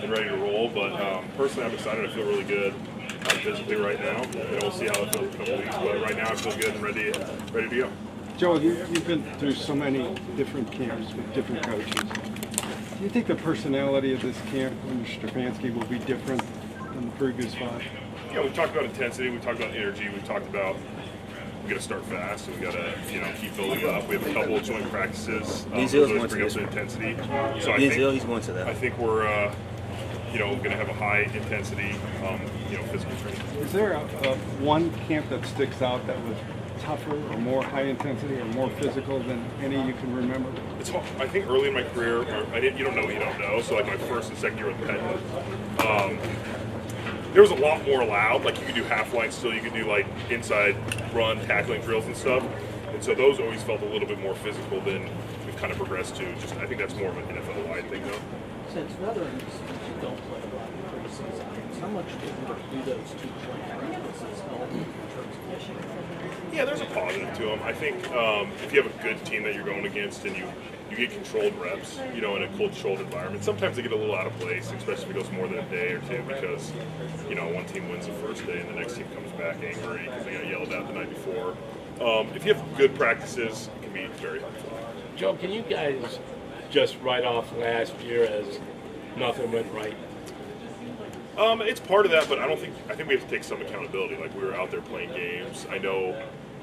and ready to roll. But personally, I'm excited. I feel really good physically right now. And we'll see how it feels in a couple weeks. But right now, I feel good and ready to go. Joel, you've been through so many different camps with different coaches. Do you think the personality of this camp under Stefanski will be different than the previous 5? Yeah, we've talked about intensity. We've talked about energy. We've talked about we got to start fast, and we got to keep building up. We have a couple of joint practices. Those bring up the intensity. So he's going to that. I think we're going to have a high intensity physical training. Is there one camp that sticks out that was tougher or more high intensity or more physical than any you can remember? It's hard. I think early in my career, you don't know what you don't know. So like my first and second year with Penn, there was a lot more allowed. Like you could do half line still, you could do like inside run, tackling drills and stuff. And so those always felt a little bit more physical than we've kind of progressed to. Just I think that's more of an NFL-wide thing though. Since veterans don't play a lot in preseason, how much do those 2 joint practices help in terms of mission? Yeah, there's a positive to them. I think if you have a good team that you're going against and you get controlled reps, in a controlled environment, sometimes they get a little out of place, especially if it goes more than a day or two because, one team wins the first day and the next team comes back angry because they got yelled at the night before. If you have good practices, it can be very helpful. Joe, can you guys just write off last year as nothing went right? It's part of that, but I think we have to take some accountability. Like we were out there playing games. I know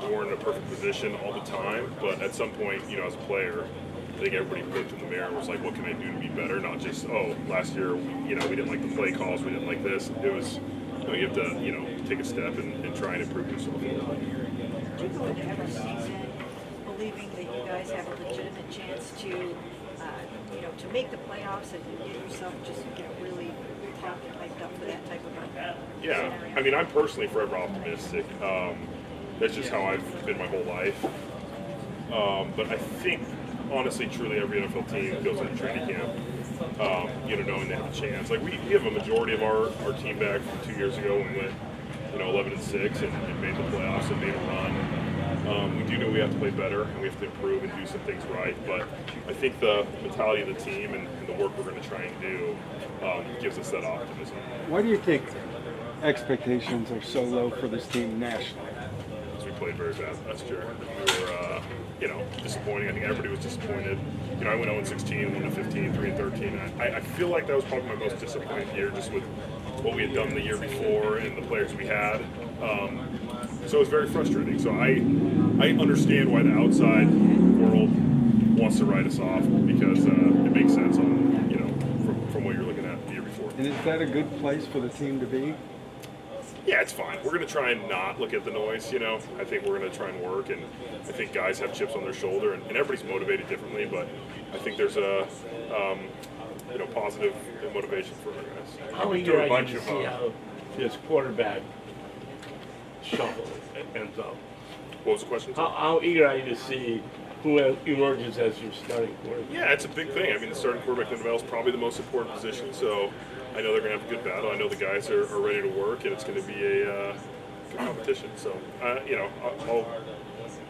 we weren't in a perfect position all the time, but at some point, as a player, I think everybody looked in the mirror and was like, what can I do to be better? Not just, last year, we didn't like the play calls, we didn't like this. It was, you have to, take a step and try and improve yourself. Do you go into every season believing that you guys have a legitimate chance to, to make the playoffs and get yourself just really pumped and hyped up for that type of run? Yeah, I mean, I'm personally forever optimistic. That's just how I've been my whole life. But I think, honestly, truly, every NFL team goes into training camp, knowing they have a chance. Like we have a majority of our team back from 2 years ago when we went, 11-6 and made the playoffs and made a run. We do know we have to play better and we have to improve and do some things right. But I think the mentality of the team and the work we're going to try and do gives us that optimism. Why do you think expectations are so low for this team nationally? Because we played very bad last year. We were, disappointing. I think everybody was disappointed. I went 0-16, 1-15, 3-13. I feel like that was probably my most disappointing year, just with what we had done the year before and the players we had. So it was very frustrating. So I understand why the outside world wants to write us off because it makes sense on from what you're looking at the year before. And is that a good place for the team to be? Yeah, it's fine. We're going to try and not look at the noise, I think we're going to try and work, and I think guys have chips on their shoulder, and everybody's motivated differently, but I think there's a, positive motivation for our guys. How eager are you to see how this quarterback shuffle ends up? What was the question? How eager are you to see who emerges as your starting quarterback? Yeah, it's a big thing. I mean, the starting quarterback in the NFL is probably the most important position, so I know they're going to have a good battle. I know the guys are ready to work, and it's going to be a good competition. So, I'll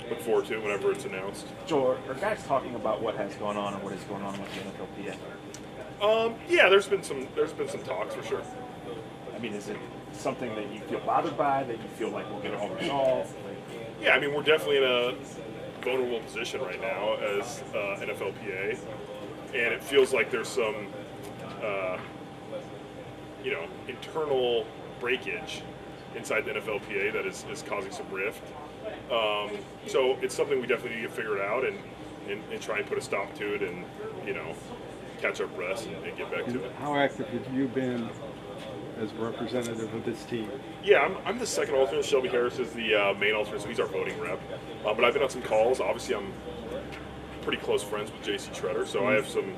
look forward to it whenever it's announced. Joel, are guys talking about what has gone on and what is going on with the NFLPA? Yeah, there's been some talks for sure. I mean, is it something that you feel bothered by, that you feel like will get it all resolved? Yeah, I mean, we're definitely in a vulnerable position right now as NFLPA, and it feels like there's some, internal breakage inside the NFLPA that is causing some rift. So it's something we definitely need to figure out and try and put a stop to it and, catch our breaths and get back to it. How active have you been as representative of this team? Yeah, I'm the second alternate. Shelby Harris is the main alternate, so he's our voting rep. But I've been on some calls. Obviously, I'm pretty close friends with J.C. Treader, so I have some,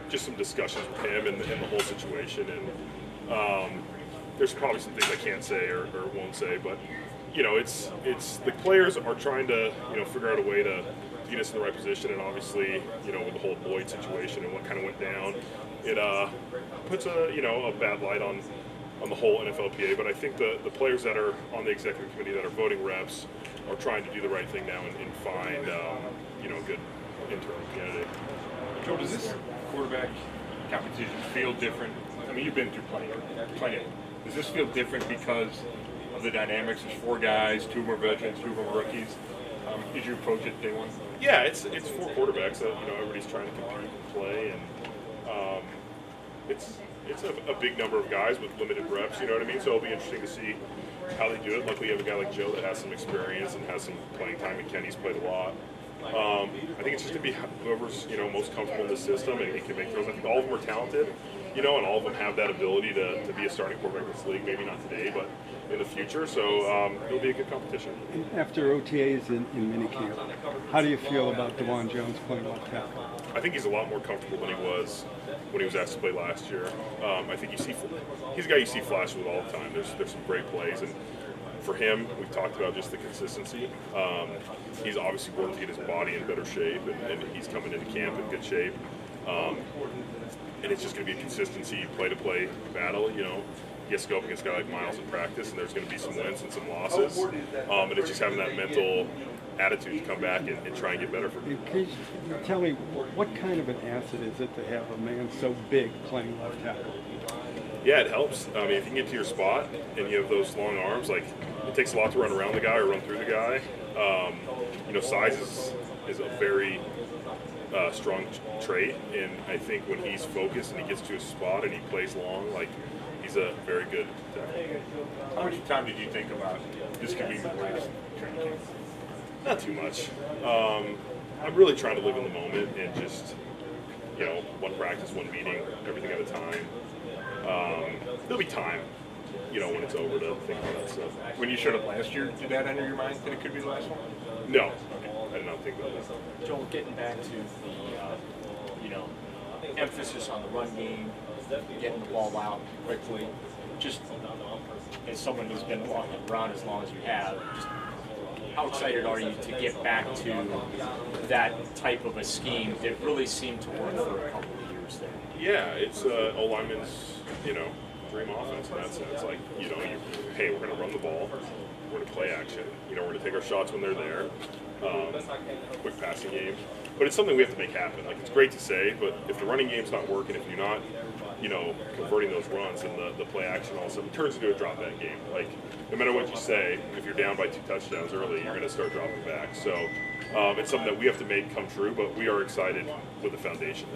just some discussions with him and the whole situation. And there's probably some things I can't say or won't say, but it's the players are trying to figure out a way to get us in the right position. And obviously, with the whole Lloyd situation and what kind of went down, it puts a bad light on the whole NFLPA. But I think the players that are on the executive committee that are voting reps are trying to do the right thing now and find a good internal candidate. Joe, does this quarterback competition feel different? I mean, you've been through plenty of it. Does this feel different because of the dynamics? There's 4 guys, 2 more veterans, 2 more rookies. Did you approach it day one? Yeah, it's 4 quarterbacks that everybody's trying to compete and play, and it's a big number of guys with limited reps. You know what I mean? So it'll be interesting to see how they do it. Luckily, you have a guy like Joe that has some experience and has some playing time, and Kenny's played a lot. I think it's just going to be whoever's most comfortable in the system and he can make throws. I think all of them are talented, and all of them have that ability to be a starting quarterback in this league. Maybe not today, but in the future. So it'll be a good competition. And after OTAs in minicamp, how do you feel about DeJuan Jones playing left tackle? I think he's a lot more comfortable than he was when he was asked to play last year. I think he's a guy you see flash with all the time. There's some great plays, and for him, we've talked about just the consistency. He's obviously worked to get his body in better shape, and he's coming into camp in good shape. And it's just going to be a consistency, play-to-play battle. He has to go up against a guy like Miles in practice, and there's going to be some wins and some losses. And it's just having that mental attitude to come back and try and get better for him. Can you tell me what kind of an asset is it to have a man so big playing left tackle? Yeah, it helps. I mean, if you can get to your spot and you have those long arms, it takes a lot to run around the guy or run through the guy. Size is a very strong trait, and I think when he's focused and he gets to his spot and he plays long, he's a very good tackle. How much time did you think about this could be my last training camp? Not too much. I'm really trying to live in the moment and just, one practice, one meeting, everything at a time. There'll be time, when it's over to think about that stuff. When you showed up last year, did that enter your mind that it could be the last one? No, I did not think about that. Joel, getting back to the, emphasis on the run game, getting the ball out quickly, just as someone who's been around as long as you have, just how excited are you to get back to that type of a scheme that really seemed to work for a couple of years there? Yeah, it's O-lineman's, dream offense in that sense. Hey, we're going to run the ball, we're going to play action, we're going to take our shots when they're there, quick passing game. But it's something we have to make happen. It's great to say, but if the running game's not working, if you're not, converting those runs, and the play action all of a sudden turns into a drop back game. No matter what you say, if you're down by 2 touchdowns early, you're going to start dropping back. So it's something that we have to make come true, but we are excited with the foundation.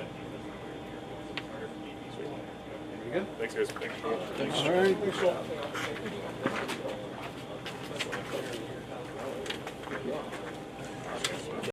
Thanks, guys. Thanks. All right.